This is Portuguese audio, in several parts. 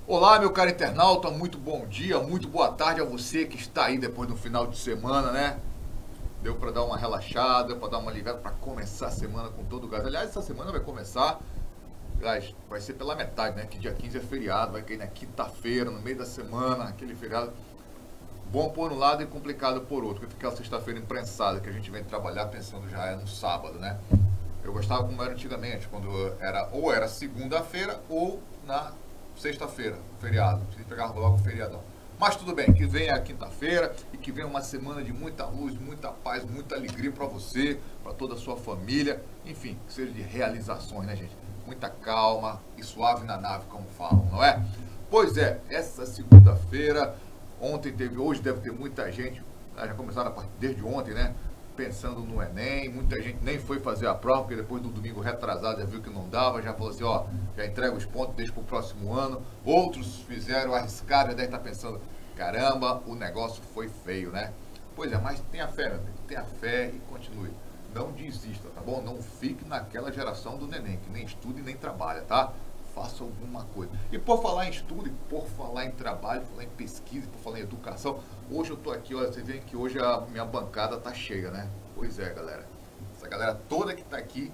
Olá, meu caro internauta, muito bom dia, muito boa tarde a você que está aí depois do final de semana, né? Deu para dar uma relaxada, para dar uma aliviada, para começar a semana com todo o gás. Aliás, essa semana vai começar, vai ser pela metade, né? Que dia 15 é feriado, vai cair na quinta-feira, no meio da semana, aquele feriado bom por um lado e complicado por outro, porque fica a sexta-feira imprensada, que a gente vem trabalhar pensando já é no sábado, né? Eu gostava como era antigamente, quando era segunda-feira ou na sexta-feira, feriado. Você pegava logo o feriadão. Mas tudo bem, que venha a quinta-feira e que venha uma semana de muita luz, muita paz, muita alegria para você, para toda a sua família. Enfim, que seja de realizações, né, gente? Muita calma e suave na nave, como falam, não é? Pois é, essa segunda-feira, hoje deve ter muita gente, já começaram desde ontem, né? Pensando no Enem, muita gente nem foi fazer a prova, porque depois do domingo retrasado já viu que não dava, já falou assim, ó, já entrega os pontos, deixa pro próximo ano. Outros fizeram, arriscaram, já deve estar pensando, caramba, o negócio foi feio, né? Pois é, mas tenha fé, meu amigo, tenha fé e continue. Não desista, tá bom? Não fique naquela geração do neném, que nem estuda e nem trabalha, tá? Faça alguma coisa. E por falar em estudo, e por falar em trabalho, por falar em pesquisa, por falar em educação, hoje eu tô aqui, olha, vocês veem que hoje a minha bancada tá cheia, né? Pois é, galera. Essa galera toda que tá aqui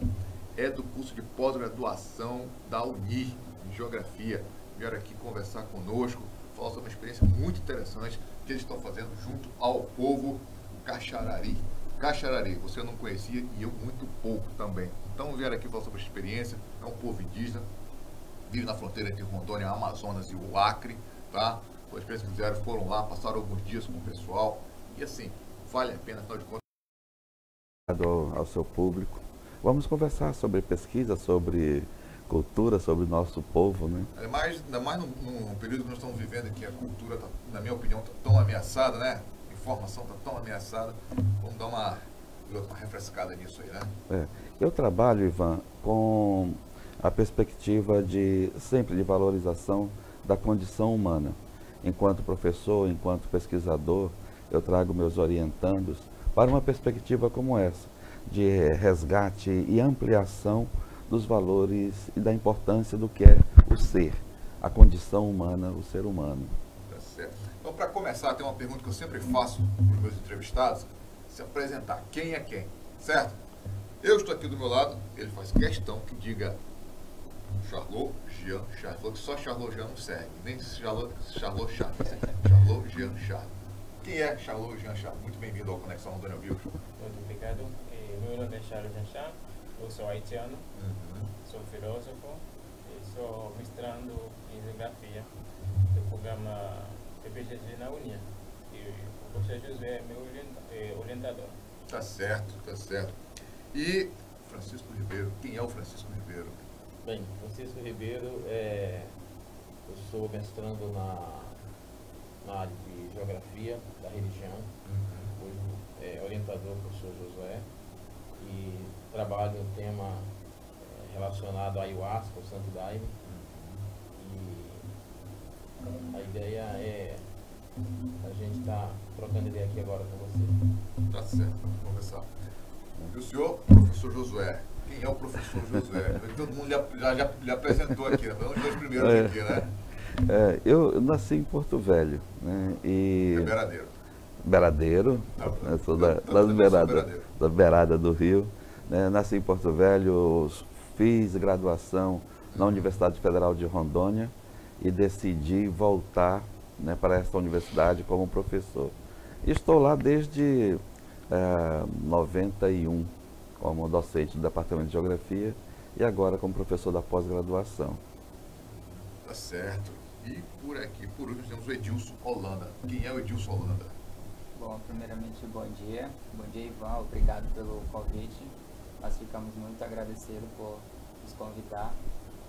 é do curso de pós-graduação da Unir, em Geografia. Vieram aqui conversar conosco, falar sobre uma experiência muito interessante que eles estão fazendo junto ao povo Caxarari. Caxarari, você não conhecia e eu muito pouco também. Então vieram aqui falar sobre a experiência, é um povo indígena, vive na fronteira entre Rondônia, Amazonas e o Acre, tá? As experiências que fizeram, foram lá, passaram alguns dias com o pessoal e assim, vale a pena, afinal de contas. Ao seu público. Vamos conversar sobre pesquisa, sobre cultura, sobre o nosso povo, né? Ainda mais no período que nós estamos vivendo, que a cultura, tá, na minha opinião, está tão ameaçada, né? A informação está tão ameaçada. Vamos dar uma refrescada nisso aí, né? Eu trabalho, Ivan, com a perspectiva sempre de valorização da condição humana. Enquanto professor, enquanto pesquisador, eu trago meus orientandos para uma perspectiva como essa, de resgate e ampliação dos valores e da importância do que é o ser, a condição humana, o ser humano. Tá certo. Então, para começar, tem uma pergunta que eu sempre faço para os meus entrevistados, se apresentar, quem é quem, certo? Eu estou aqui do meu lado, ele faz questão que diga Charlot Jean Charles. Falou que só Charlot Jean não serve, nem Charlot Charles. Charlot Jean Charles. Quem é Charlot Jean Charles? Muito bem-vindo ao Conexão Rondônia ao Vivo. Muito obrigado. Meu nome é Charles Jean Charles, eu sou haitiano, sou filósofo e sou mestrando em geografia do programa PPGG na Unia. E o professor Josué é meu orientador. Tá certo, tá certo. E Francisco Ribeiro, quem é o Francisco Ribeiro? Bem, Francisco Ribeiro, eu sou mestrando na área de Geografia da religião, hoje orientador do professor Josué, e trabalho em tema relacionado à ayahuasca, ao Santo Daime, e a ideia é a gente estar trocando ideia aqui agora com você. Tá certo, vamos conversar. E o senhor, professor Josué? Quem é o professor Josué? Todo mundo já lhe apresentou aqui, né? Foi um dos dois primeiros aqui, né? Eu nasci em Porto Velho, né? É Beradeiro. Beradeiro, sou da beirada do Rio. Né? Nasci em Porto Velho, fiz graduação na Universidade Federal de Rondônia e decidi voltar, né, para essa universidade como professor. Estou lá desde 91 como docente do Departamento de Geografia e agora como professor da pós-graduação. Tá certo. E por aqui, por último, temos o Edilson Holanda. Quem é o Edilson Holanda? Bom, primeiramente, bom dia. Bom dia, Ivan. Obrigado pelo convite. Nós ficamos muito agradecidos por nos convidar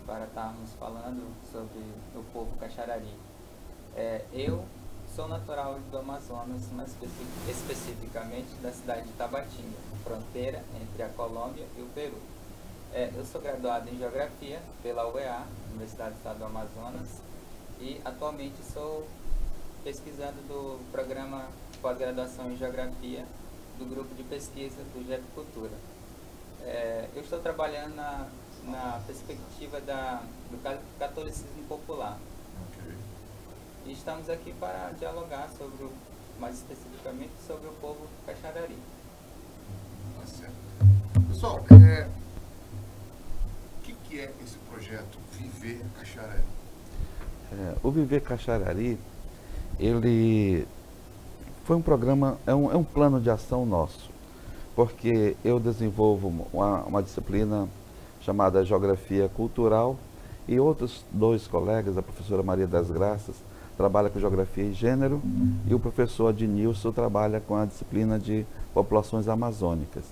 para estarmos falando sobre o povo Caxarari. Eu sou natural do Amazonas, mas especificamente da cidade de Tabatinga, fronteira entre a Colômbia e o Peru. Eu sou graduado em Geografia pela UEA, Universidade do Estado do Amazonas, e atualmente sou pesquisando do programa de pós-graduação em Geografia do grupo de pesquisa do GEP Cultura. eu estou trabalhando na perspectiva do catolicismo popular. Ok. E estamos aqui para dialogar mais especificamente sobre o povo Caxarari. Tá certo. Pessoal, o que é esse projeto Viver Caxarari? O Viver Caxarari, ele foi um programa, é um plano de ação nosso, porque eu desenvolvo uma disciplina chamada Geografia Cultural e outros 2 colegas, a professora Maria das Graças, trabalha com Geografia e Gênero e o professor Adnilson trabalha com a disciplina de Populações Amazônicas.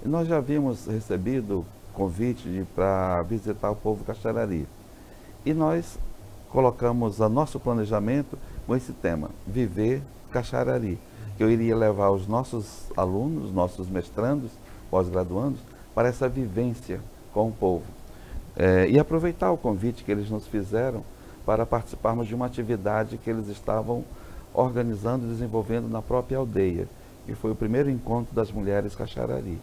E nós já havíamos recebido convite para visitar o povo Caxarari e nós colocamos o nosso planejamento com esse tema, Viver Caxarari, que eu iria levar os nossos alunos, nossos mestrandos, pós-graduandos, para essa vivência com o povo. E aproveitar o convite que eles nos fizeram para participarmos de uma atividade que eles estavam organizando e desenvolvendo na própria aldeia, que foi o primeiro encontro das mulheres Caxarari.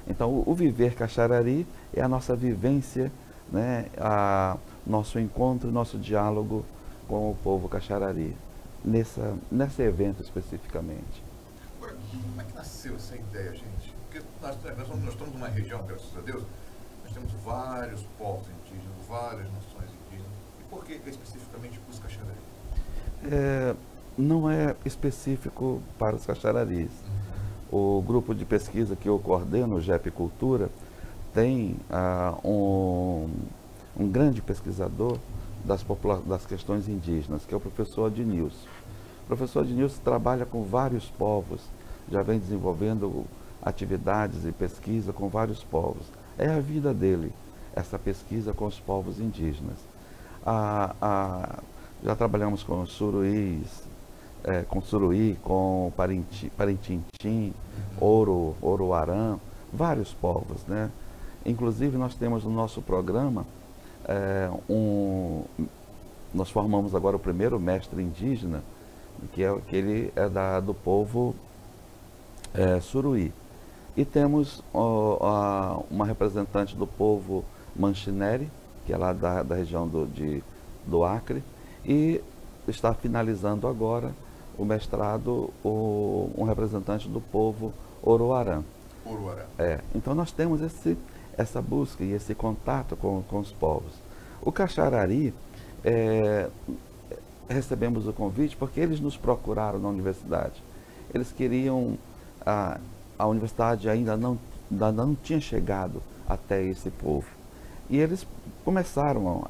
Então, o Viver Caxarari é a nossa vivência, né, nosso encontro, nosso diálogo com o povo Caxarari, nesse evento especificamente. Agora, como é que nasceu essa ideia, gente? Porque nós estamos numa região, graças a Deus, nós temos vários povos indígenas, várias nações indígenas. E por que especificamente os Caxarari? Não é específico para os Caxararis. O grupo de pesquisa que eu coordeno, o GEP Cultura, tem um grande pesquisador das questões indígenas, que é o professor Adnilson. O professor Adnilson trabalha com vários povos, já vem desenvolvendo atividades e pesquisa com vários povos. É a vida dele, essa pesquisa com os povos indígenas. Já trabalhamos com suruís, com Suruí, com Parintintim, Oroarã, vários povos, né? Inclusive nós temos no nosso programa, nós formamos agora o primeiro mestre indígena, que ele é do povo Suruí. E temos uma representante do povo Manchineri, que é lá da região do Acre, e está finalizando agora o mestrado um representante do povo Oroarã. Então nós temos essa busca e esse contato com os povos. O Caxarari, recebemos o convite porque eles nos procuraram na universidade. Eles queriam, a universidade ainda não tinha chegado até esse povo. E eles começaram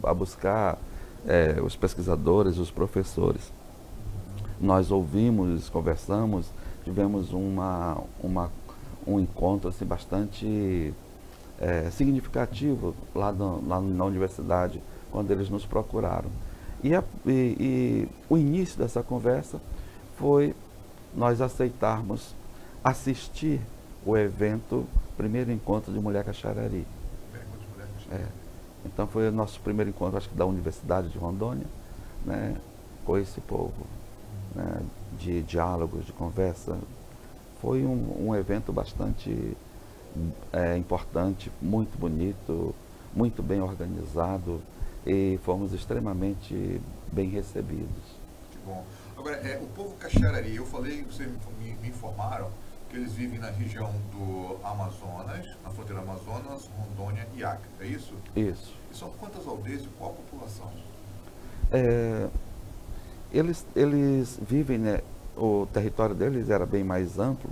a buscar os pesquisadores, os professores. Nós ouvimos, conversamos, tivemos um encontro assim, bastante significativo lá na universidade, quando eles nos procuraram. E o início dessa conversa foi nós aceitarmos assistir o evento Primeiro Encontro de Mulher Caxarari. Então foi o nosso primeiro encontro, acho que da Universidade de Rondônia, né, com esse povo, né, de diálogos, de conversa. Foi um evento bastante importante, muito bonito, muito bem organizado e fomos extremamente bem recebidos. Que bom. Agora, o povo Caxarari, eu falei, vocês me informaram que eles vivem na região do Amazonas, na fronteira Amazonas, Rondônia e Acre, é isso? Isso. E são quantas aldeias e qual a população? Eles vivem, né, o território deles era bem mais amplo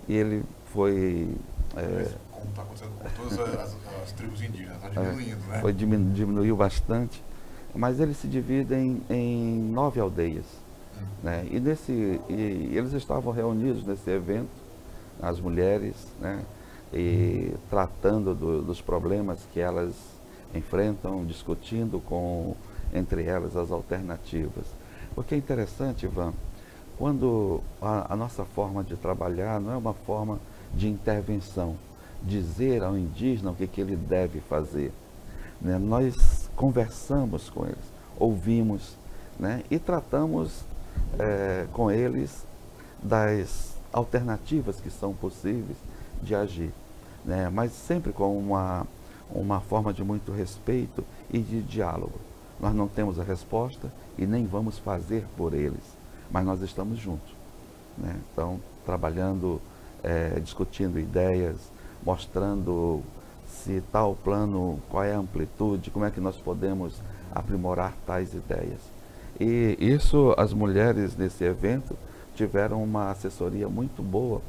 e ele foi... como está acontecendo com todas as tribos indígenas, está diminuindo, né? Diminuiu bastante, mas eles se dividem em 9 aldeias. Né? E eles estavam reunidos nesse evento, as mulheres, né? E tratando dos problemas que elas enfrentam, discutindo entre elas as alternativas. Porque é interessante, Ivan, quando a nossa forma de trabalhar não é uma forma de intervenção, dizer ao indígena o que ele deve fazer. Né? Nós conversamos com eles, ouvimos, né? E tratamos com eles das alternativas que são possíveis de agir. né? Mas sempre com uma forma de muito respeito e de diálogo. Nós não temos a resposta e nem vamos fazer por eles, mas nós estamos juntos, né? Então, trabalhando, discutindo ideias, mostrando se tal plano, qual é a amplitude, como é que nós podemos aprimorar tais ideias. E isso, as mulheres nesse evento tiveram uma assessoria muito boa,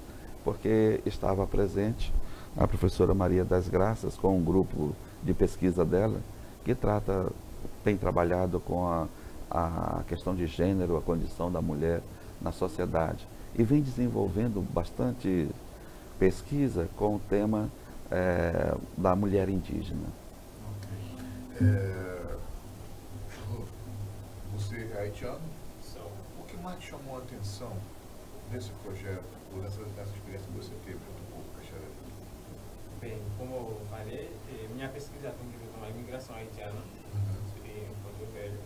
porque estava presente a professora Maria das Graças com um grupo de pesquisa dela, que tem trabalhado com a questão de gênero, a condição da mulher na sociedade, e vem desenvolvendo bastante pesquisa com o tema da mulher indígena. Você é haitiano? Sou. O que mais te chamou a atenção nesse projeto, ou nessa experiência que você teve junto com o Caxaré? Bem, como eu falei, minha pesquisa tem a ver com a imigração haitiana, em Porto Velho,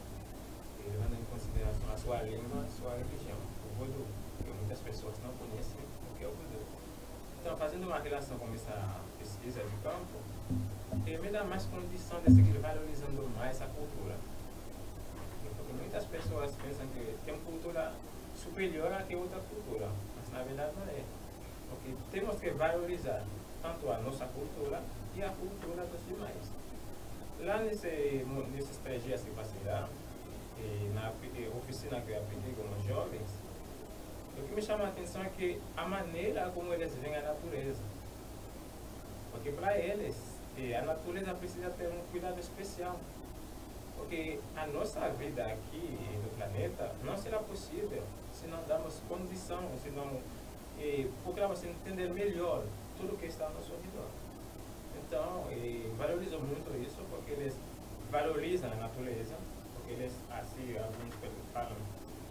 levando em consideração a sua língua, a sua religião, o vodou, que muitas pessoas não conhecem o que é o vodou. Então, fazendo uma relação com essa pesquisa de campo, me dá mais condição de seguir valorizando mais a cultura. Porque muitas pessoas pensam que tem uma cultura superior a que outra cultura, mas na verdade não é. Porque temos que valorizar tanto a nossa cultura e a cultura dos demais. Lá nesses 3 dias que passei lá, na oficina que eu aprendi com os jovens, o que me chama a atenção é que a maneira como eles veem a natureza. Porque para eles, a natureza precisa ter um cuidado especial. Porque a nossa vida aqui no planeta não será possível se não damos condição, se não procuramos entender melhor tudo que está ao nosso redor. Então, valorizam muito isso, porque eles valorizam a natureza, porque eles, assim, alguns falam,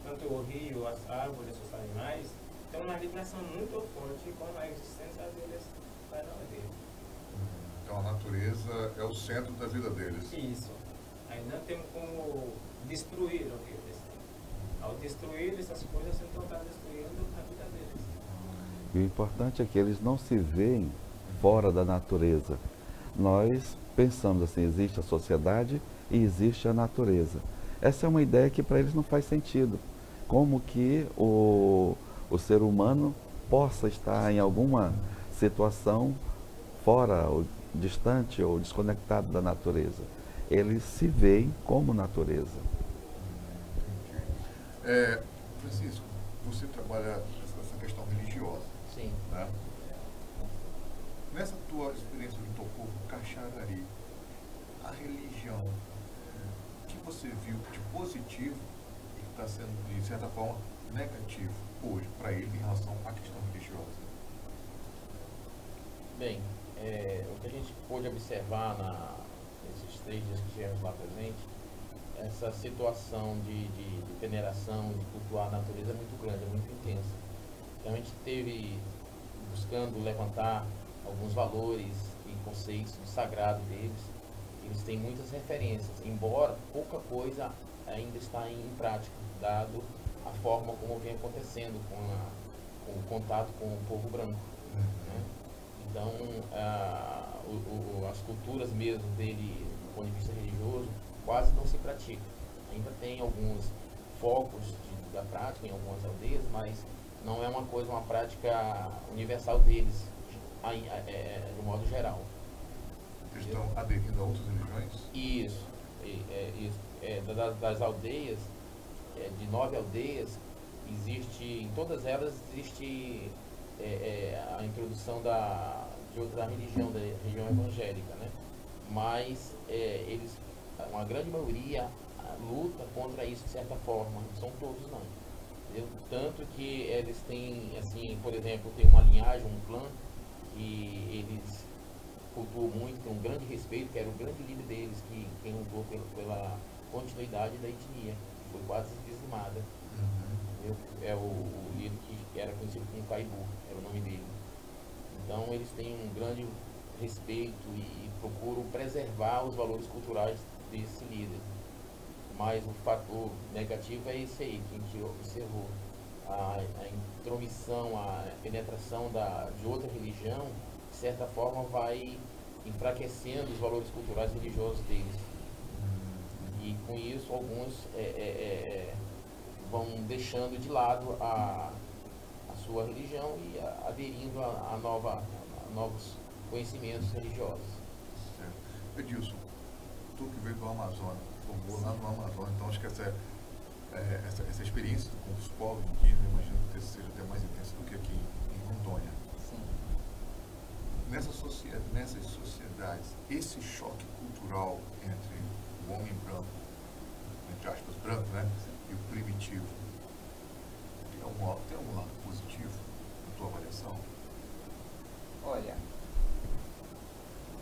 tanto o rio, as árvores, os animais, tem uma ligação muito forte com a existência deles para nós. Então a natureza é o centro da vida deles. Isso. Aí não tem como destruir o que eles têm. Ao destruir essas coisas, então está destruindo a vida deles. E o importante é que eles não se veem fora da natureza. Nós pensamos assim, existe a sociedade e existe a natureza. Essa é uma ideia que para eles não faz sentido. Como que o ser humano possa estar em alguma situação fora, ou distante ou desconectado da natureza. Eles se veem como natureza. Francisco, você trabalha essa questão religiosa. Sim. Né? Nessa tua experiência de Tocovo, Caxarari, a religião, o que você viu de positivo e que está sendo, de certa forma, negativo hoje para ele em relação à questão religiosa? Bem, o que a gente pôde observar nesses 3 dias que estivemos lá presente, essa situação de veneração, de cultuar a natureza é muito grande, é muito intensa. Então a gente teve buscando levantar alguns valores e conceitos do sagrado deles. Eles têm muitas referências, embora pouca coisa ainda está em prática, dado a forma como vem acontecendo com o contato com o povo branco. Né? Então, as culturas mesmo dele, do ponto de vista religioso, quase não se pratica. Ainda tem alguns focos da prática em algumas aldeias, mas não é uma prática universal deles, de modo geral. Eles estão aderindo a outras religiões? Isso. Das aldeias, de 9 aldeias, em todas elas existe a introdução de outra religião, da religião evangélica, né? Mas uma grande maioria luta contra isso de certa forma, não são todos não. Entendeu? Tanto que eles têm, assim, por exemplo, tem uma linhagem, um clã, que eles cultuam muito, tem um grande respeito, que era o grande líder deles, quem lutou pela continuidade da etnia, que foi quase dizimada. É o líder que era conhecido como Caibu, era o nome dele. Então eles têm um grande respeito e procuram preservar os valores culturais desse líder. Mas o fator negativo é esse aí, que a gente observou. A intromissão, a penetração de outra religião certa forma, vai enfraquecendo os valores culturais e religiosos deles. E com isso, alguns vão deixando de lado a sua religião e aderindo a novos conhecimentos religiosos. Certo. Edilson, tu que veio do Amazonas, formou lá no Amazonas, então acho que essa experiência com os povos indígenas, eu imagino que seja até mais intensa do que aqui em Rondônia. Sim. Nessas sociedades, esse choque cultural entre o homem branco, entre aspas, branco, né, e o primitivo, tem algum lado positivo na tua avaliação? Olha,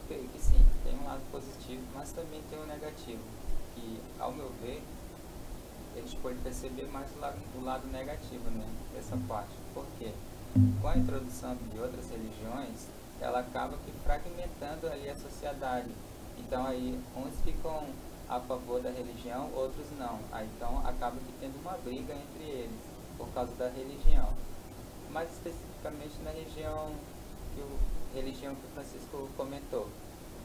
creio que sim, tem um lado positivo, mas também tem um negativo, que, ao meu ver, a gente pode perceber mais o lado negativo, né, dessa parte. Por quê? Com a introdução de outras religiões, ela acaba que fragmentando ali a sociedade. Então aí, uns ficam a favor da religião, outros não. Aí, então acaba que tendo uma briga entre eles, por causa da religião. Mais especificamente na religião que o Francisco comentou.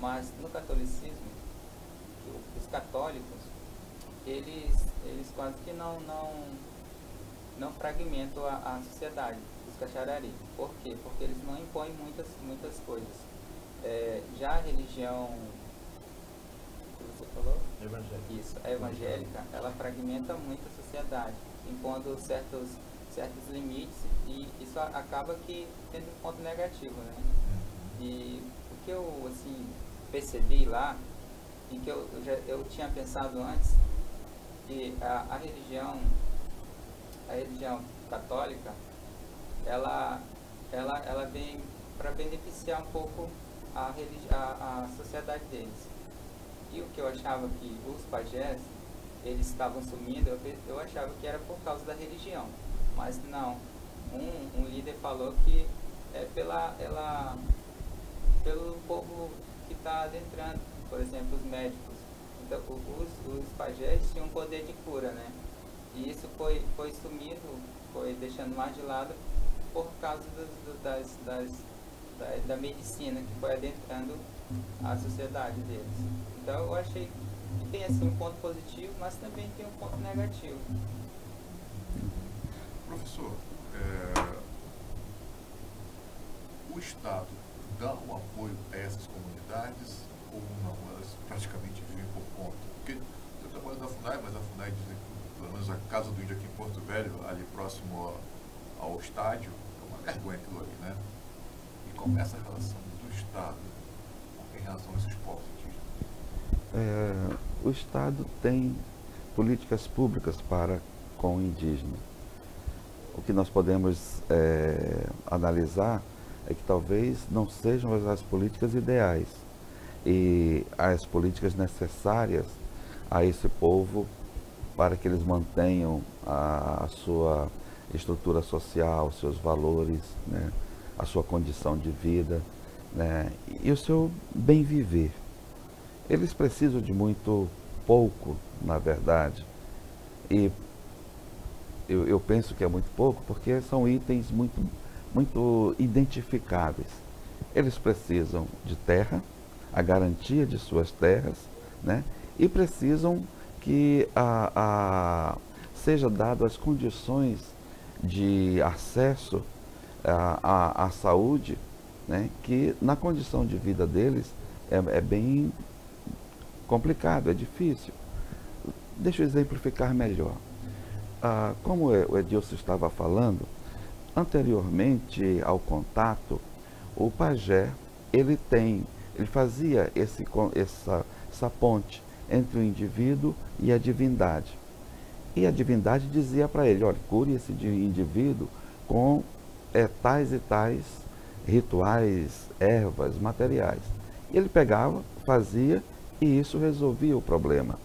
Mas no catolicismo, os católicos, eles quase que não fragmentam a sociedade, os cacharari. Por quê? Porque eles não impõem muitas coisas. Já a religião que você falou? Evangélica. Isso, a evangélica, ela fragmenta muito a sociedade, impondo certos limites, e isso acaba que tendo um ponto negativo, né? E o que eu, assim, percebi lá, e que eu tinha pensado antes, que a religião católica, ela vem para beneficiar um pouco a sociedade deles. E o que eu achava que os pajés, eles estavam sumindo, eu achava que era por causa da religião. Mas não. Um líder falou que é pelo povo que está adentrando, por exemplo, os médicos. Então, os pajés tinham poder de cura, né? E isso foi sumido, foi deixando mais de lado por causa da medicina que foi adentrando a sociedade deles. Então eu achei que tem assim um ponto positivo, mas também tem um ponto negativo. Professor, o Estado dá um apoio a essas comunidades ou não? Elas praticamente vivem por conta? Porque eu trabalho na FUNAI, mas a FUNAI diz que, pelo menos a Casa do Índio aqui em Porto Velho, ali próximo ao estádio, é uma vergonha aquilo ali, né? E como é essa relação do Estado em relação a esses povos indígenas? O Estado tem políticas públicas com o indígena. O que nós podemos analisar é que talvez não sejam as políticas ideais e as políticas necessárias a esse povo para que eles mantenham a sua estrutura social, seus valores, né, a sua condição de vida, né, e o seu bem viver. Eles precisam de muito pouco, na verdade, e eu penso que é muito pouco porque são itens muito identificáveis. Eles precisam de terra, a garantia de suas terras, né, e precisam que seja dado as condições de acesso à saúde, né, que na condição de vida deles é bem complicado, é difícil. Deixa eu exemplificar melhor. Como o Edilson estava falando, anteriormente ao contato, o pajé, ele fazia essa ponte entre o indivíduo e a divindade. E a divindade dizia para ele, olha, cure esse indivíduo com tais e tais rituais, ervas, materiais. E ele pegava, fazia, e isso resolvia o problema,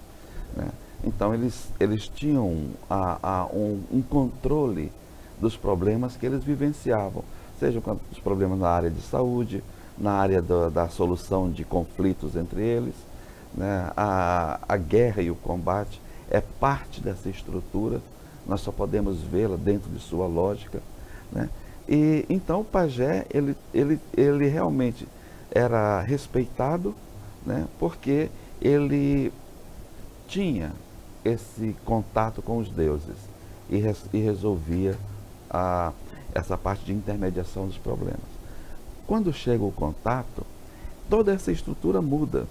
né? Então eles tinham um controle dos problemas que eles vivenciavam, sejam os problemas na área de saúde, na área da solução de conflitos entre eles, né? A guerra e o combate é parte dessa estrutura, nós só podemos vê-la dentro de sua lógica, né? E então o pajé, ele realmente era respeitado, né, porque ele tinha esse contato com os deuses e resolvia essa parte de intermediação dos problemas. Quando chega o contato, toda essa estrutura muda,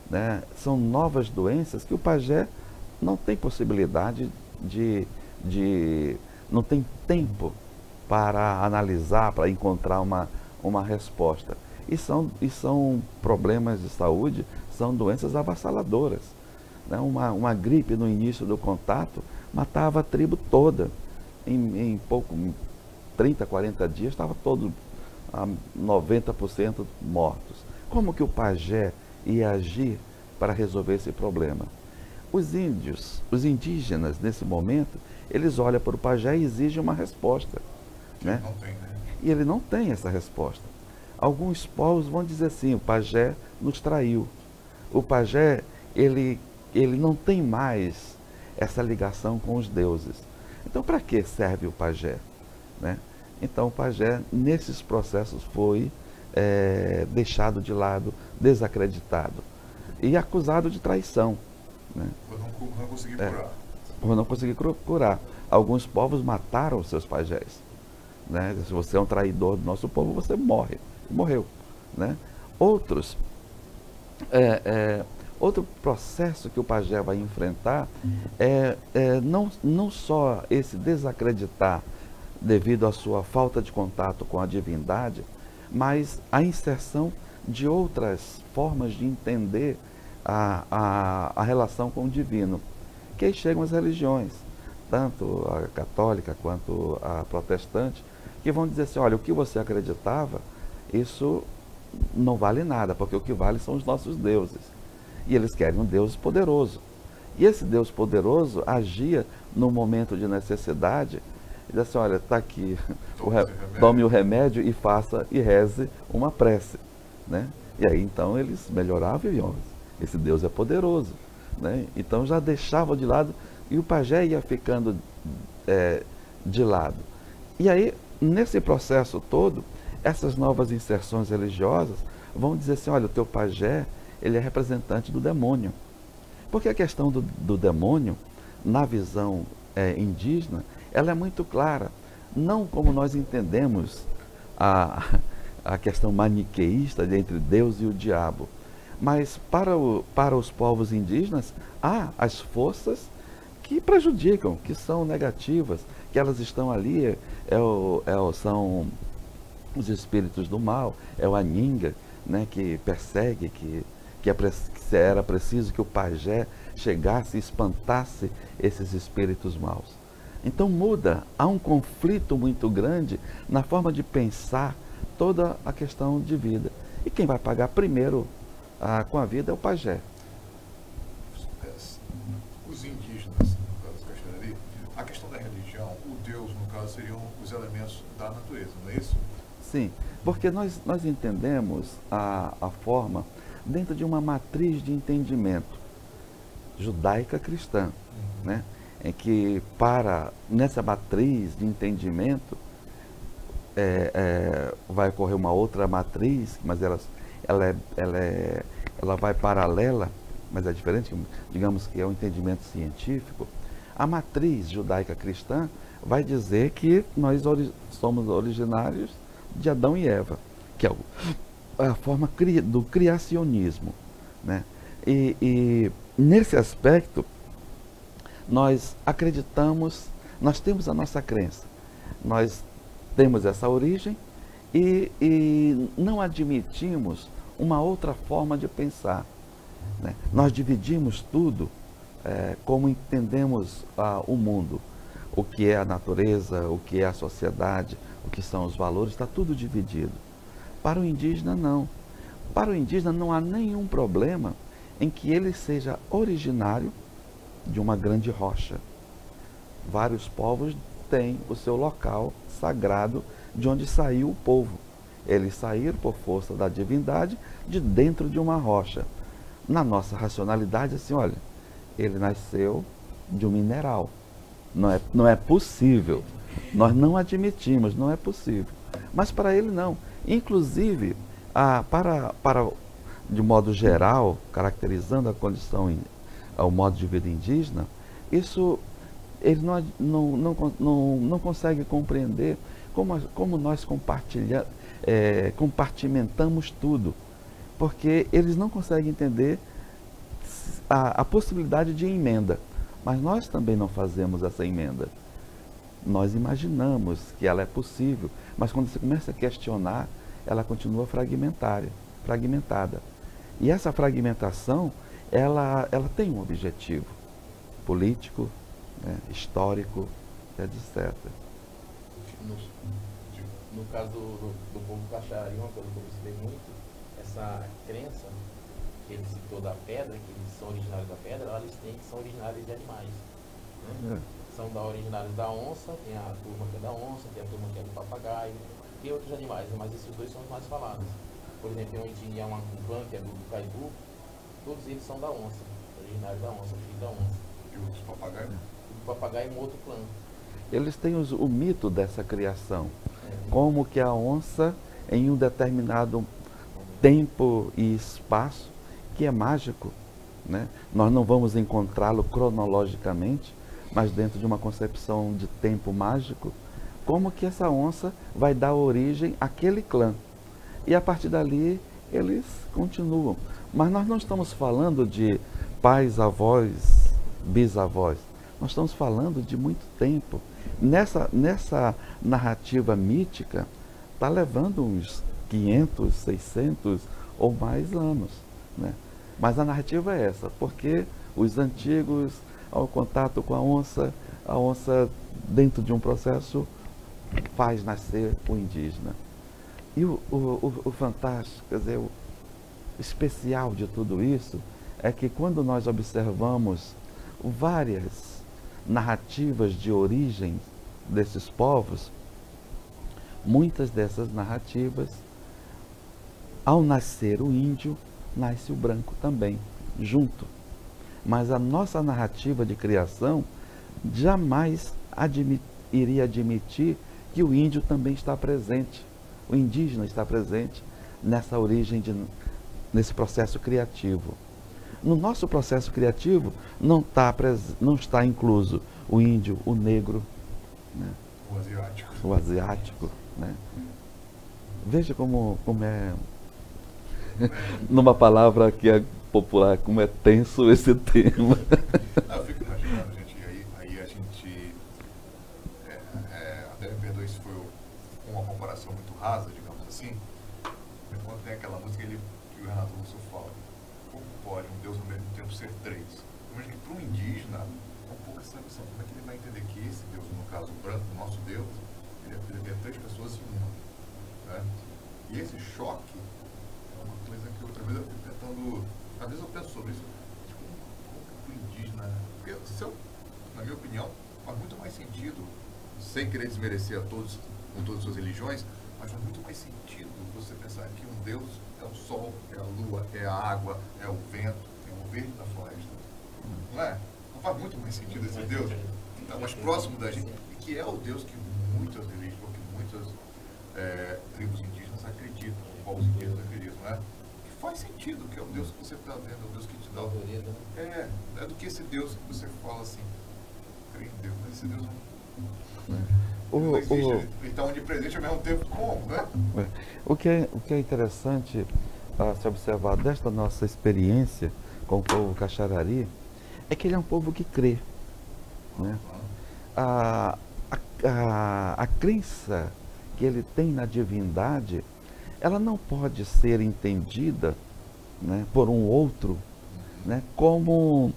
né? São novas doenças que o pajé não tem possibilidade não tem tempo para analisar, para encontrar uma resposta. E são problemas de saúde, são doenças avassaladoras, né? Uma gripe no início do contato matava a tribo toda. Em 30, 40 dias, estava todo 90% mortos. Como que o pajé ia agir para resolver esse problema? Os indígenas, nesse momento, eles olham para o pajé e exigem uma resposta, né? Não tem, né? E ele não tem essa resposta. Alguns povos vão dizer assim, o pajé nos traiu. O pajé, ele não tem mais essa ligação com os deuses. Então, para que serve o pajé, né? Então, o pajé, nesses processos, foi deixado de lado, desacreditado e acusado de traição, né? Eu não consegui curar. Por não conseguir curar. Alguns povos mataram os seus pajés, né? Se você é um traidor do nosso povo, você morre. Morreu, né? Outro processo que o pajé vai enfrentar não só esse desacreditar devido à sua falta de contato com a divindade, mas a inserção de outras formas de entender a relação com o divino. Que aí chegam as religiões, tanto a católica quanto a protestante, que vão dizer assim, olha, o que você acreditava, isso não vale nada, porque o que vale são os nossos deuses. E eles querem um Deus poderoso. E esse Deus poderoso agia no momento de necessidade, e diz assim, olha, está aqui, tome o remédio e faça e reze uma prece, né? E aí então eles melhoravam e esse Deus é poderoso, né? Então já deixavam de lado e o pajé ia ficando de lado. E aí, nesse processo todo, essas novas inserções religiosas vão dizer assim, olha, o teu pajé, ele é representante do demônio. Porque a questão do demônio, na visão indígena, ela é muito clara. Não como nós entendemos a questão maniqueísta entre Deus e o diabo. Mas para os povos indígenas, há as forças que prejudicam, que são negativas, que elas estão ali, são os espíritos do mal, é o Aninga, né, que persegue, que era preciso que o pajé chegasse e espantasse esses espíritos maus. Então muda, há um conflito muito grande na forma de pensar toda a questão de vida. E quem vai pagar primeiro com a vida é o pajé. Os indígenas, no caso que eu ali, a questão da religião, o Deus, no caso, seriam os elementos da natureza, não é isso? Sim, porque nós entendemos a forma dentro de uma matriz de entendimento judaica cristã, né? Em que nessa matriz de entendimento vai ocorrer uma outra matriz, mas ela vai paralela, mas é diferente, digamos que é um entendimento científico. A matriz judaica cristã vai dizer que nós somos originários de Adão e Eva, que é a forma do criacionismo, né? E nesse aspecto, nós acreditamos, nós temos a nossa crença, nós temos essa origem e não admitimos uma outra forma de pensar, né? Nós dividimos tudo como entendemos o mundo, o que é a natureza, o que é a sociedade, o que são os valores, está tudo dividido. Para o indígena, não. Para o indígena não há nenhum problema em que ele seja originário de uma grande rocha. Vários povos têm o seu local sagrado de onde saiu o povo. Eles saíram por força da divindade de dentro de uma rocha. Na nossa racionalidade, assim, olha, ele nasceu de um mineral. Não é possível Nós não admitimos, não é possível. Mas para ele não. Inclusive, de modo geral, caracterizando a condição, o modo de vida indígena, isso ele não consegue compreender como nós compartimentamos tudo. Porque eles não conseguem entender a possibilidade de emenda. Mas nós também não fazemos essa emenda. Nós imaginamos que ela é possível, mas quando você começa a questionar, ela continua fragmentada. E essa fragmentação, ela tem um objetivo político, né, histórico, etc. No caso do povo Caxari, uma coisa que eu percebi muito, essa crença que ele citou da pedra, que eles são originários da pedra, eles têm que são originários de animais. Né? São originários da onça, tem a turma que é da onça, tem a turma que é do papagaio, tem outros animais, mas esses dois são os mais falados. Por exemplo, tem um clã que é do Caibu, todos eles são da onça, originários da onça, filho da onça. E outros papagaios? O papagaio é um outro clã. Eles têm o mito dessa criação, como que a onça, em um determinado tempo e espaço, que é mágico, né? Nós não vamos encontrá-lo cronologicamente, mas dentro de uma concepção de tempo mágico, como que essa onça vai dar origem àquele clã. E a partir dali, eles continuam. Mas nós não estamos falando de pais, avós, bisavós. Nós estamos falando de muito tempo. Nessa narrativa mítica, está levando uns 500, 600 ou mais anos, né? Mas a narrativa é essa, porque os antigos, ao contato com a onça dentro de um processo faz nascer o indígena. E o fantástico, quer dizer, o especial de tudo isso é que quando nós observamos várias narrativas de origem desses povos, muitas dessas narrativas, ao nascer o índio, nasce o branco também, junto. Mas a nossa narrativa de criação jamais iria admitir que o índio também está presente, o indígena está presente nessa origem, nesse processo criativo. No nosso processo criativo não está incluso o índio, o negro, né? O asiático, né? Veja como é, numa palavra que é popular, como é tenso esse tema. Eu fico imaginando, gente, aí a gente, até me perdoe se foi uma comparação muito rasa, digamos assim, quando tem aquela música que o Renato Russo fala, como pode um Deus ao mesmo tempo ser três? Imagina que para um indígena, um pouco essa noção, como é que ele vai entender que esse Deus, no caso branco, o nosso Deus, ele é três pessoas em uma, né? E esse choque é uma coisa que outra vez eu fico tentando, às vezes eu penso sobre isso, tipo, como o indígena, porque na minha opinião, faz muito mais sentido, sem querer desmerecer com todas as suas religiões, mas faz muito mais sentido você pensar que um Deus é o sol, é a lua, é a água, é o vento, é o verde da floresta. Não é? Não faz muito mais sentido esse Deus? Está mais próximo da gente, e que é o Deus que muitas religiões, que muitas tribos indígenas acreditam, povos indígenas acreditam, não é? Que faz sentido, que é o Deus que você está vendo, é o Deus que te dá o poder. É do que esse Deus que você fala assim, creio em Deus, mas esse Deus não existe, ele está onipresente ao mesmo tempo, como, né? O que é interessante a se observar desta nossa experiência com o povo Caxarari é que ele é um povo que crê, né? A crença que ele tem na divindade, ela não pode ser entendida, né, por um outro, né, como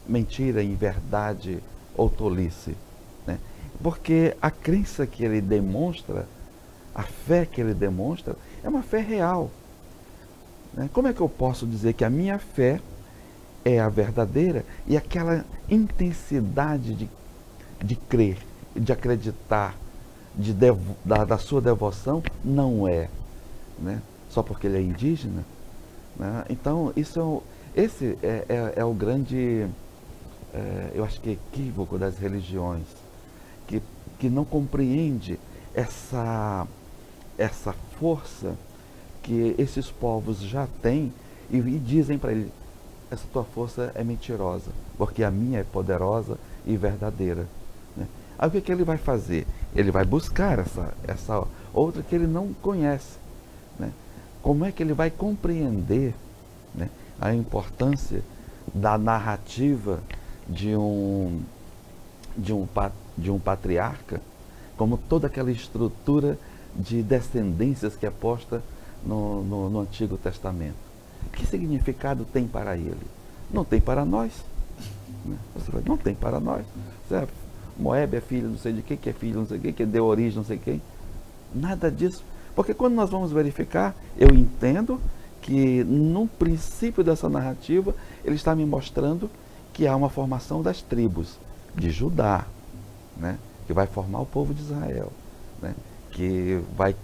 mentira, inverdade ou tolice, né? Porque a crença que ele demonstra, a fé que ele demonstra, é uma fé real, né? Como é que eu posso dizer que a minha fé é a verdadeira e aquela intensidade de crer, de acreditar, da sua devoção não é, né? Só porque ele é indígena, né? Então esse é o grande, eu acho que equívoco das religiões. que não compreende essa força que esses povos já têm e dizem para ele: essa tua força é mentirosa, porque a minha é poderosa e verdadeira. Né? Aí o que ele vai fazer? Ele vai buscar essa outra que ele não conhece. Né? Como é que ele vai compreender, né, a importância da narrativa de um patriarca, como toda aquela estrutura de descendências que é posta no Antigo Testamento? Que significado tem para ele? Não tem para nós. Né? Não tem para nós. Moab é filho não sei de quem, que é filho não sei de quem, que deu origem não sei quem. Nada disso. Porque quando nós vamos verificar, eu entendo que no princípio dessa narrativa, ele está me mostrando que há uma formação das tribos de Judá, né? Que vai formar o povo de Israel, né? Que vai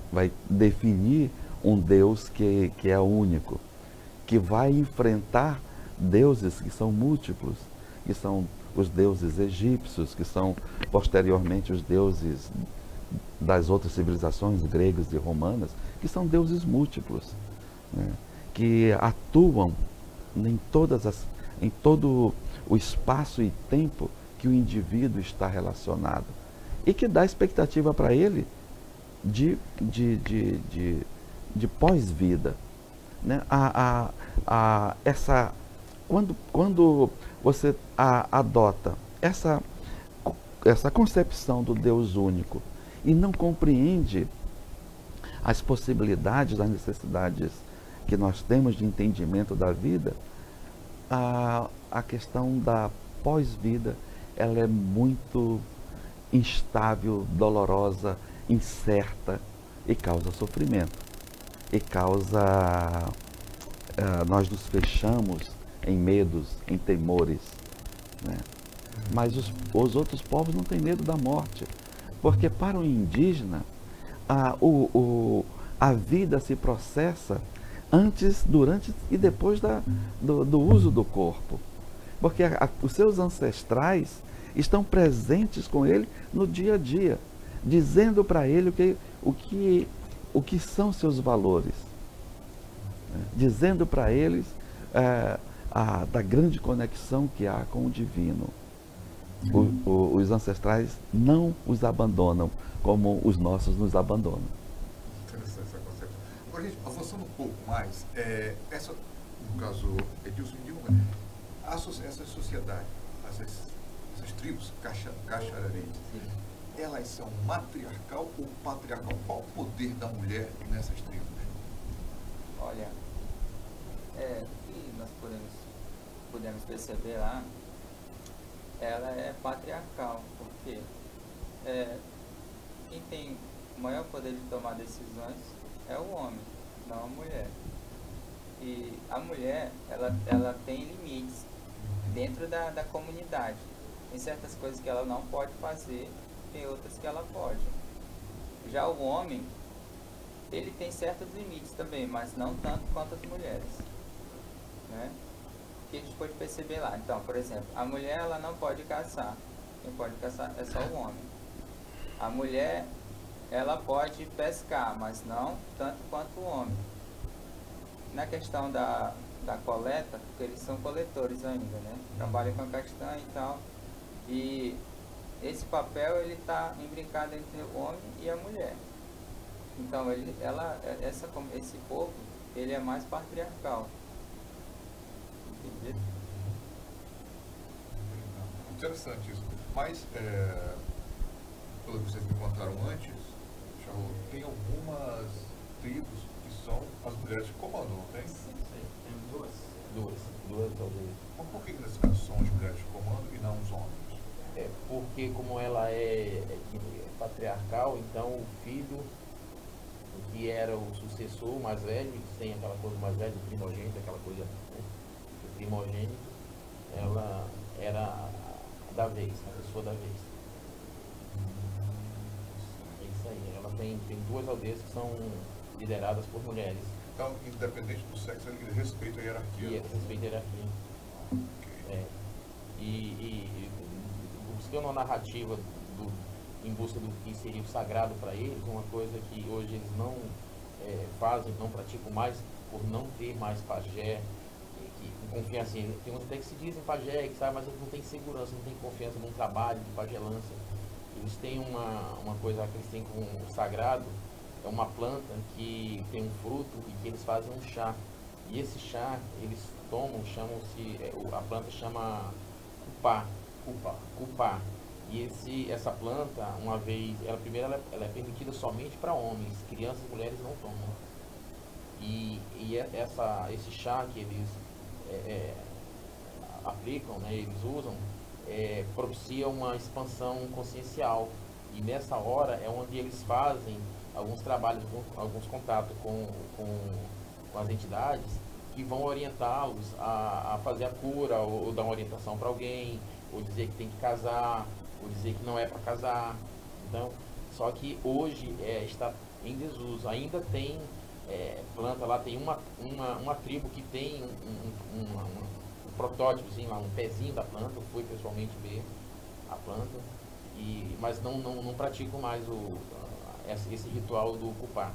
definir um Deus que é único, que vai enfrentar deuses que são múltiplos, que são os deuses egípcios, que são posteriormente os deuses das outras civilizações gregas e romanas, que são deuses múltiplos, né? Que atuam em todo o espaço e tempo que o indivíduo está relacionado e que dá expectativa para ele de pós-vida. Né? Quando você adota essa concepção do Deus único e não compreende as possibilidades, as necessidades que nós temos de entendimento da vida, a questão da pós-vida, ela é muito instável, dolorosa, incerta e causa sofrimento. E causa... nós nos fechamos em medos, em temores. Né? Mas os outros povos não têm medo da morte. Porque para o indígena, a vida se processa antes, durante e depois do uso do corpo. Porque os seus ancestrais estão presentes com ele no dia a dia, dizendo para ele o que são seus valores, né? Dizendo para eles da grande conexão que há com o divino. Os ancestrais não os abandonam como os nossos nos abandonam. Interessante essa concepção. Agora, gente, avançando um pouco mais, no caso, Edilson, essas sociedades, essas tribos caxararenses, elas são matriarcal ou patriarcal? Qual o poder da mulher nessas tribos? Olha, que nós podemos perceber lá, ela é patriarcal, porque quem tem o maior poder de tomar decisões é o homem, não a mulher. E a mulher, ela tem limites dentro da comunidade. Tem certas coisas que ela não pode fazer, tem outras que ela pode. Já o homem, ele tem certos limites também, mas não tanto quanto as mulheres. Né? O que a gente pode perceber lá? Então, por exemplo, a mulher, ela não pode caçar. Quem pode caçar é só o homem. A mulher, ela pode pescar, mas não tanto quanto o homem. Na questão da coleta, porque eles são coletores ainda, né? Trabalham com a castanha e tal. E esse papel, ele está imbricado entre o homem e a mulher. Então, esse povo, ele é mais patriarcal. Entendido? Interessante isso. Mas, pelo que vocês me contaram antes, tem algumas tribos que são as mulheres que comandam, não tem? Sim. Tem duas talvez. Mas por que nesse caso são as mulheres que comandam e não os homens? Porque como ela é patriarcal, então o filho, que era o sucessor mais velho, que tem aquela coisa mais velha, o primogênito, aquela coisa, né? O primogênito, ela era da vez, a pessoa da vez. É isso aí. Ela tem duas aldeias que são lideradas por mulheres. Então, independente do sexo, ele respeita a hierarquia. Respeita a hierarquia. Okay. E buscando a narrativa em busca do que seria o sagrado para eles, uma coisa que hoje eles não fazem, não praticam mais, por não ter mais pajé, que confia assim, tem uns até que se dizem pajé, que sabe, mas eles não têm segurança, não têm confiança num trabalho de pagelância. Eles têm uma coisa que eles têm com o sagrado, é uma planta que tem um fruto e que eles fazem um chá. E esse chá, eles tomam, chamam-se, a planta chama cupá. E essa planta, uma vez, ela é permitida somente para homens, crianças e mulheres não tomam. E esse chá que eles aplicam, né, eles usam, propicia uma expansão consciencial. E nessa hora é onde eles fazem alguns trabalhos, alguns contatos com as entidades que vão orientá-los a fazer a cura, ou dar uma orientação para alguém, ou dizer que tem que casar, ou dizer que não é para casar. Então, só que hoje está em desuso. Ainda tem planta lá, tem uma tribo que tem um protótipozinho lá, um pezinho da planta. Eu fui pessoalmente ver a planta, mas não pratico mais esse ritual do cupá.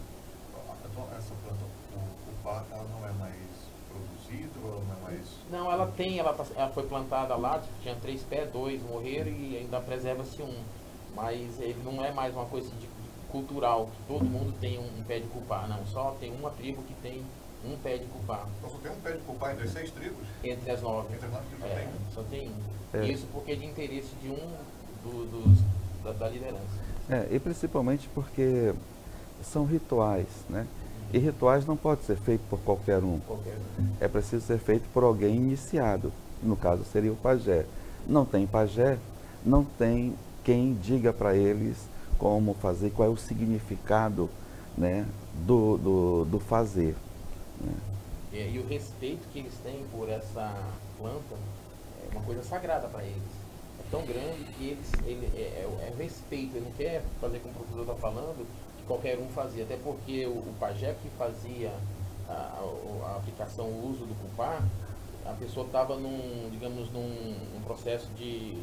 Então, essa planta, o cupá, ela não é mais produzida, ou ela não é mais... Não, ela foi plantada lá, tinha 3 pés, 2 morreram e ainda preserva-se um. Mas ele não é mais uma coisa de cultural, que todo mundo tem um pé de cupá, não. Só tem uma tribo que tem um pé de cupá. Então só tem um pé de cupá entre as 6 tribos? Entre as 9. Entre as 9 tribos tem um. Só tem um. É. Isso porque é de interesse de da liderança. E principalmente porque são rituais, né? E rituais não pode ser feito por qualquer um. É preciso ser feito por alguém iniciado. No caso seria o pajé. Não tem pajé, não tem quem diga para eles como fazer, qual é o significado, né, do fazer. Né? E o respeito que eles têm por essa planta é uma coisa sagrada para eles. É tão grande que é respeito. Ele não quer fazer como o professor está falando, que qualquer um fazia. Até porque o pajé que fazia a aplicação, o uso do cupá, a pessoa estava num processo de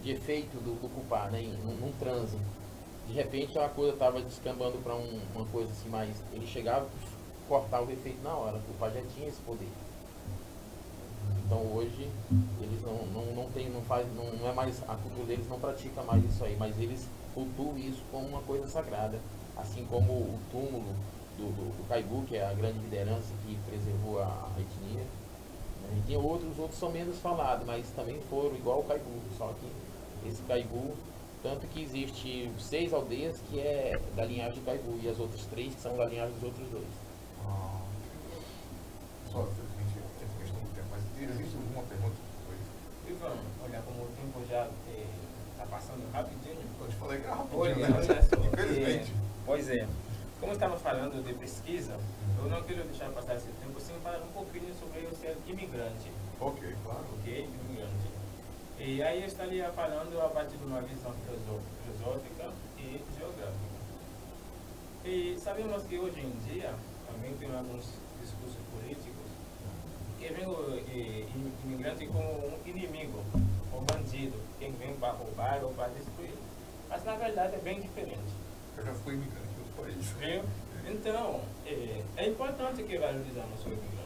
efeito do cupá, né, num transe. De repente a coisa estava descambando para uma coisa assim, mas ele chegava e cortava o efeito na hora, o pajé tinha esse poder. Então hoje eles não é mais, a cultura deles não pratica mais isso aí, mas eles cultuam isso como uma coisa sagrada, assim como o túmulo do Caibu, que é a grande liderança que preservou a etnia. E tem outros são menos falados, mas também foram igual o Caibu, só que esse Caibu, tanto que existe 6 aldeias que é da linhagem do Caibu e as outras 3 que são da linhagem dos outros 2. Só, infelizmente, tem questão do tempo, mas existe alguma pergunta? Ivan, olha como o tempo já está passando rapidinho. Eu te falei que era Olha, rapidinho, né? olha só. Infelizmente. Pois é. Como estamos falando de pesquisa, eu não quero deixar passar esse tempo sem falar um pouquinho sobre o ser imigrante. Ok, claro. Ok, imigrante. E aí eu estaria falando a partir de uma visão filosófica e geográfica. E sabemos que hoje em dia também tem alguns discursos políticos que vem o imigrante como um inimigo, um bandido, quem vem para roubar ou para destruir. Mas na verdade é bem diferente. Eu já fui imigrante em outro país. Viu? Então, é importante que valorizamos os imigrantes.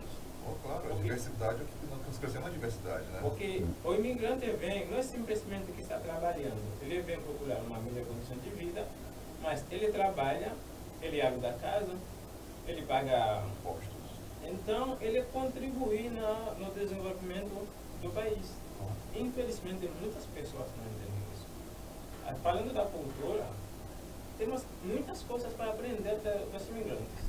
Claro, a diversidade é o que nós crescemos na diversidade, né? Porque o imigrante vem, não é simplesmente que está trabalhando, ele vem procurar uma melhor condição de vida, mas ele trabalha, ele aluga a casa, ele paga impostos. Então, ele contribui no desenvolvimento do país. Infelizmente, muitas pessoas não entendem isso. Falando da cultura, temos muitas coisas para aprender dos imigrantes.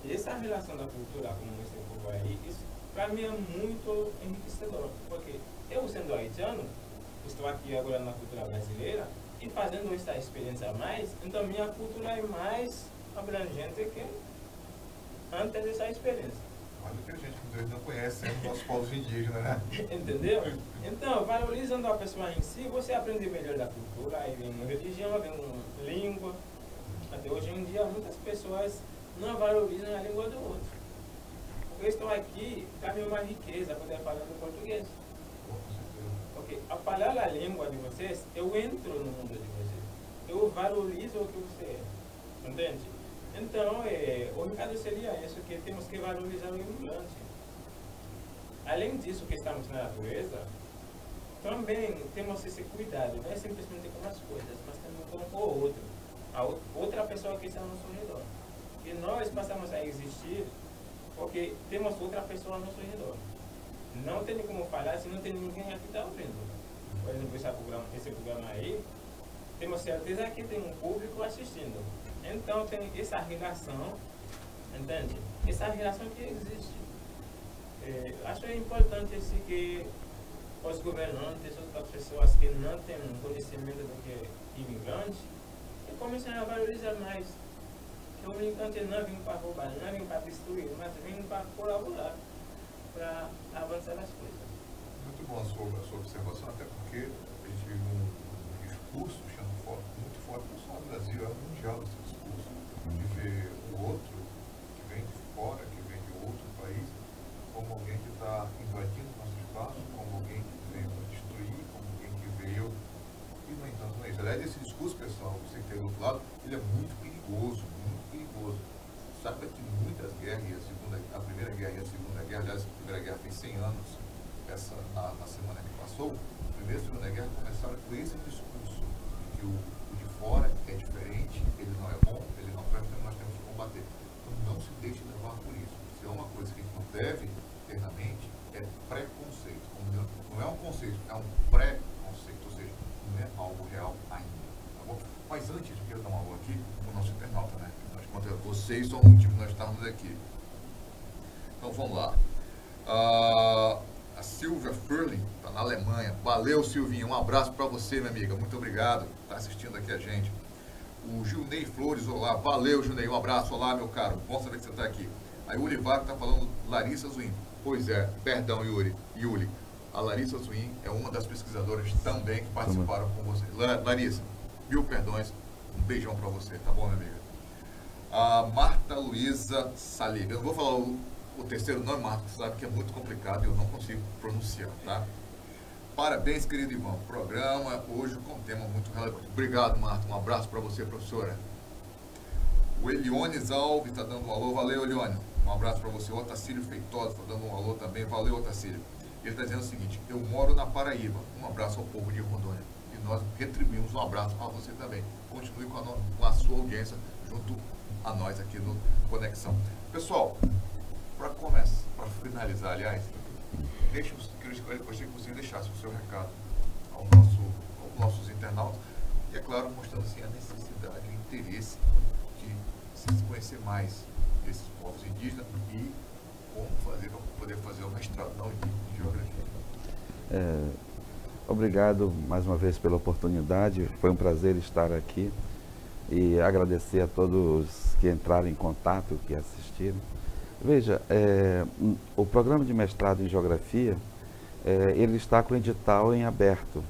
E essa relação da cultura, como você falou aí, isso para mim é muito enriquecedor. Porque eu, sendo haitiano, estou aqui agora na cultura brasileira e fazendo essa experiência a mais, então minha cultura é mais abrangente que antes dessa experiência. Olha que a gente que não conhece os nossos povos indígenas, né? Entendeu? Então, valorizando a pessoa em si, você aprende melhor da cultura, aí vem religião, vem língua. Até hoje em dia, muitas pessoas não valorizam a língua do outro. Eu estou aqui, para mim é uma riqueza poder falar do português. Porque a falar a língua de vocês, eu entro no mundo de vocês. Eu valorizo o que você é. Entende? Então, o recado seria isso, que temos que valorizar o imigrante. Além disso que estamos na natureza, também temos esse cuidado, não é simplesmente com as coisas, mas também com o outro. A outra pessoa que está ao nosso redor. E nós passamos a existir porque temos outra pessoa ao nosso redor. Não tem como falar se não tem ninguém aqui que está ouvindo. Por exemplo, esse programa aí, temos certeza que tem um público assistindo. Então tem essa relação, entende? Essa relação que existe. Acho importante assim, que os governantes, outras pessoas que não têm conhecimento do que é imigrante, comecem a valorizar mais. Que o imigrante não vem para roubar, não vem para destruir, mas vem para colaborar, para avançar as coisas. Muito bom a sua observação, até porque a gente vive um discurso muito forte, não só no Brasil, é mundial esse discurso, de ver o outro que vem de fora, que vem de outro país, como alguém que está invadindo nosso espaço, como alguém que veio para destruir, como alguém que veio. E, no entanto, não é isso. Aliás, esse discurso, pessoal, você que tem do outro lado, ele é muito perigoso, muito perigoso. Sabe que muitas guerras, a Primeira Guerra e a Segunda Guerra, aliás, a Primeira Guerra fez 100 anos, na semana que passou, a Primeira e a Segunda Guerra começaram com esse discurso, de que o de fora é diferente, ele não é bom, ele não presta, nós temos que combater. Então, não se deixe levar por isso. Se é uma coisa que a gente não deve ter na mente, é preconceito. Não é um conceito, é um preconceito, ou seja, não é algo real ainda, tá bom? Mas antes, eu quero dar uma aula aqui com o nosso internauta, né? Afinal de contas, vocês são o motivo que nós estamos aqui. Então, vamos lá. A Silvia Furling está na Alemanha. Valeu, Silvinha. Um abraço para você, minha amiga. Muito obrigado por estar assistindo aqui a gente. O Gilney Flores, olá. Valeu, Gilney. Um abraço. Olá, meu caro. Bom saber que você está aqui. Aí o Ulivar está falando Larissa Zuin. Pois é, perdão, Yuri. A Larissa Zuin é uma das pesquisadoras também que participaram com você. Larissa, mil perdões. Um beijão para você, tá bom, minha amiga? A Marta Luiza Saliga. Eu não vou falar o terceiro nome, Marta, você sabe que é muito complicado e eu não consigo pronunciar, tá? Parabéns, querido Ivan. Programa hoje com um tema muito relevante. Obrigado, Marta. Um abraço para você, professora. O Eliones Alves está dando um alô. Valeu, Elione. Um abraço para você. O Otacílio Feitosa está dando um alô também. Valeu, Otacílio. Ele está dizendo o seguinte: eu moro na Paraíba. Um abraço ao povo de Rondônia. E nós retribuímos um abraço a você também. Continue com a sua audiência junto a nós aqui no Conexão. Pessoal, para começar, para finalizar, aliás, eu gostaria que você deixasse o seu recado aos nossos internautas e, é claro, mostrando assim, a necessidade, o interesse de se conhecer mais esses povos indígenas e como fazer para poder fazer o mestrado de geografia. Obrigado mais uma vez pela oportunidade, foi um prazer estar aqui e agradecer a todos que entraram em contato, que assistiram. Veja, o programa de mestrado em geografia, ele está com o edital em aberto.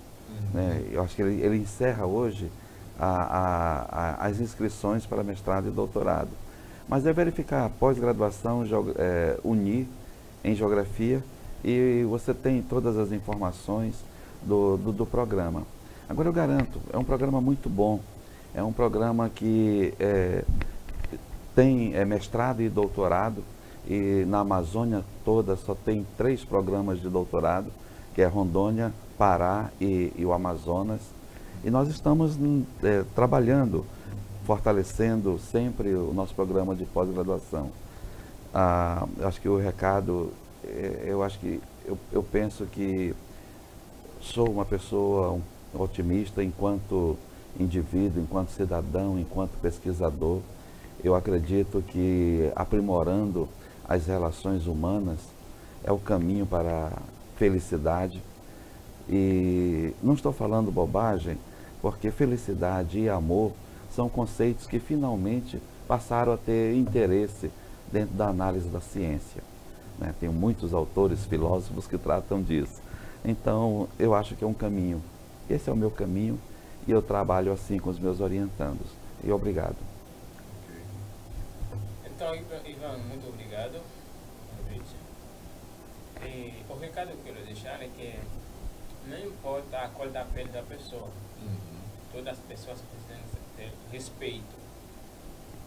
Né? Eu acho que ele encerra hoje as inscrições para mestrado e doutorado. Mas é verificar a pós-graduação UNI em geografia e você tem todas as informações do programa. Agora eu garanto, é um programa muito bom, é um programa que tem mestrado e doutorado, e na Amazônia toda só tem 3 programas de doutorado, que é Rondônia, Pará e o Amazonas. E nós estamos trabalhando, fortalecendo sempre o nosso programa de pós-graduação. Acho que o recado, eu penso que sou uma pessoa otimista enquanto indivíduo, enquanto cidadão, enquanto pesquisador. Eu acredito que aprimorando as relações humanas é o caminho para a felicidade. E não estou falando bobagem, porque felicidade e amor são conceitos que finalmente passaram a ter interesse dentro da análise da ciência. Né? Tem muitos autores, filósofos que tratam disso. Então, eu acho que é um caminho. Esse é o meu caminho e eu trabalho assim com os meus orientandos. E obrigado. Então, Ivan, muito obrigado pelo convite. E o recado que eu quero deixar é que não importa a cor da pele da pessoa. Todas as pessoas precisam ter respeito.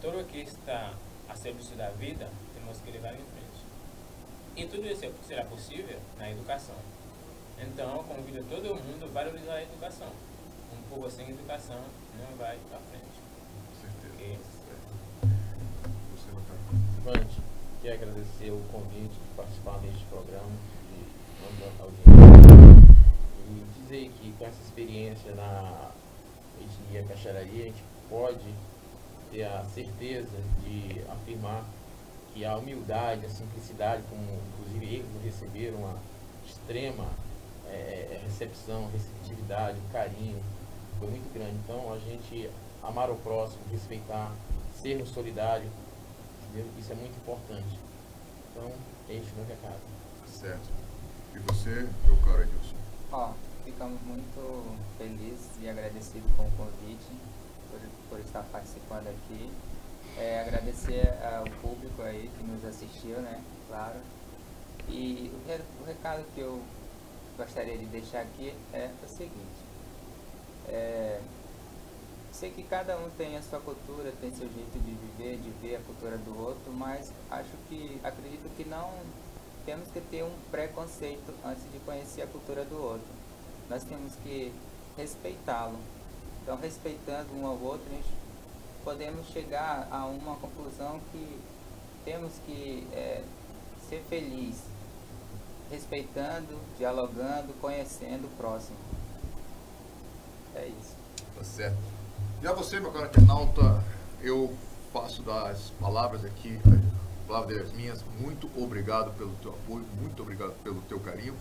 Tudo que está a serviço da vida, temos que levar em frente. E tudo isso será possível na educação. Então, eu convido todo mundo a valorizar a educação. Um povo sem educação não vai para frente. Com certeza. Você vai estar. Vande, quero agradecer o convite de participar deste programa, de audiência. E dizer que com essa experiência na etnia Caxaraí, a gente pode ter a certeza de afirmar que a humildade, a simplicidade, como inclusive eles receberam uma extrema recepção, receptividade, carinho, foi muito grande. Então, a gente amar o próximo, respeitar, sermos solidários, entendeu? Isso é muito importante. Então, este é o meu recado. Certo. E você, meu caro Edilson? Ficamos muito felizes e agradecidos com o convite, por estar participando aqui. Agradecer ao público aí que nos assistiu, né? Claro. E o recado que eu gostaria de deixar aqui é o seguinte. Sei que cada um tem a sua cultura, tem seu jeito de viver, de ver a cultura do outro, mas acredito que não temos que ter um preconceito antes de conhecer a cultura do outro. Nós temos que respeitá-lo. Então, respeitando um ao outro, a gente podemos chegar a uma conclusão que temos que ser felizes, respeitando, dialogando, conhecendo o próximo. É isso. Tá certo. Já você, meu caro internauta, eu faço das palavras aqui, palavras das minhas, muito obrigado pelo teu apoio, muito obrigado pelo teu carinho.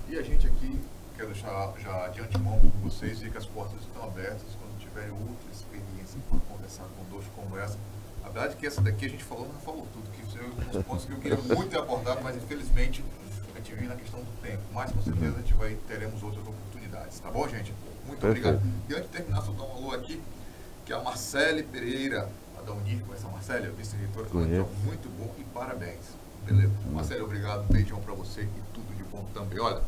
E a gente aqui, quero deixar já de antemão com vocês, e que as portas estão abertas quando tiverem outra experiência para conversar conosco como essa. A verdade é que essa daqui a gente falou, mas não falou tudo, que são alguns pontos que eu queria muito ter abordado, mas infelizmente a gente viu na questão do tempo. Mas com certeza teremos outras oportunidades, tá bom, gente? Muito obrigado. E antes de terminar, só dar um alô aqui, que é a Marcele Pereira, da Unir, com essa Marcele, a vice-reitora, muito bom e parabéns. Beleza? Marcele, obrigado, um beijão pra você e tudo de bom também. Olha,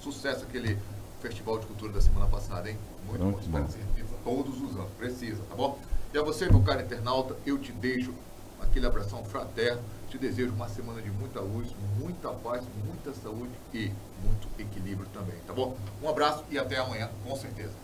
sucesso aquele Festival de Cultura da semana passada, hein? Muito bom, espero que se repita todos os anos, precisa, tá bom? E a você, meu caro internauta, eu te deixo aquele abração fraterno, te desejo uma semana de muita luz, muita paz, muita saúde e muito equilíbrio também, tá bom? Um abraço e até amanhã, com certeza.